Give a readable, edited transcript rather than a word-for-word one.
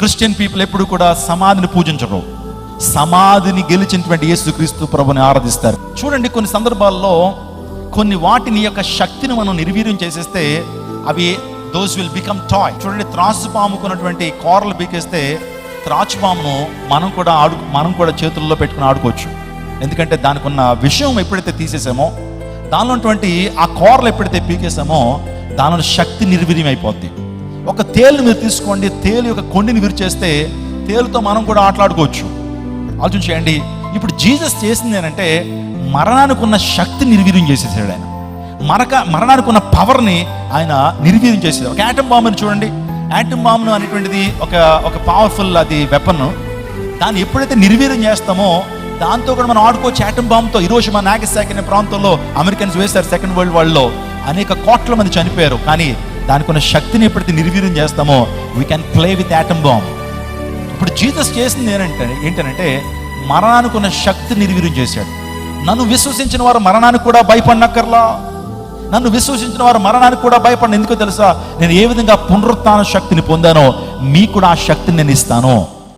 Christian people ఎప్పుడు కూడా సమాధిని పూజించరు, సమాధిని గెలిచినటువంటి యేసుక్రీస్తు ప్రభుని ఆరాధిస్తారు. చూడండి, కొన్ని సందర్భాల్లో కొన్ని వాటిని యొక్క శక్తిని మనం నిర్వీర్యం చేసేస్తే అవి దోస్ విల్ బికమ్ టాయ్. చూడండి, త్రాచుపాముకున్నటువంటి కూరలు పీకేస్తే త్రాచుపామును మనం కూడా చేతుల్లో పెట్టుకుని ఆడుకోవచ్చు. ఎందుకంటే దానికి ఉన్న విషయం ఎప్పుడైతే తీసేసామో, దానిలో ఉన్నటువంటి ఆ కూరలు ఎప్పుడైతే పీకేసామో దానిలో శక్తి నిర్వీర్యం అయిపోద్ది. ఒక తేలుని మీరు తీసుకోండి, తేలు యొక్క కొండిని విరిచేస్తే తేలుతో మనం కూడా ఆటలాడుకోవచ్చు. ఆలోచన చేయండి. ఇప్పుడు జీసస్ చేసింది ఏంటంటే మరణానికి ఉన్న శక్తి నిర్వీర్యం చేసేసాడు. ఆయన మరణానికి ఉన్న పవర్ని ఆయన నిర్వీర్యం చేసేది. ఒక యాటమ్ బాంబుని చూడండి, యాటమ్ బాంబును అనేటువంటిది ఒక పవర్ఫుల్ అది వెపన్. దాన్ని ఎప్పుడైతే నిర్వీర్యం చేస్తామో దాంతో కూడా మనం ఆడుకోవచ్చు. యాటమ్ బాంబుతో ఈరోజు మన నాగసాకి అనే ప్రాంతంలో అమెరికన్స్ వేశారు. సెకండ్ వరల్డ్ వార్లో అనేక కోట్ల మంది చనిపోయారు. కానీ దానికి ఉన్న శక్తిని ఎప్పుడైతే నిర్వీర్యం చేస్తామో we can play with atom bomb. ఇప్పుడు జీసస్ చేసింది ఏంటంటే మరణానికి ఉన్న శక్తి నిర్వీర్యం చేశాడు. నన్ను విశ్వసించిన వారు మరణానికి కూడా భయపడనక్కర్లా. నన్ను విశ్వసించిన వారు మరణానికి కూడా భయపడిన. ఎందుకో తెలుసా? నేను ఏ విధంగా పునరుత్థాన శక్తిని పొందానో మీకు కూడా ఆ శక్తిని నేను ఇస్తాను.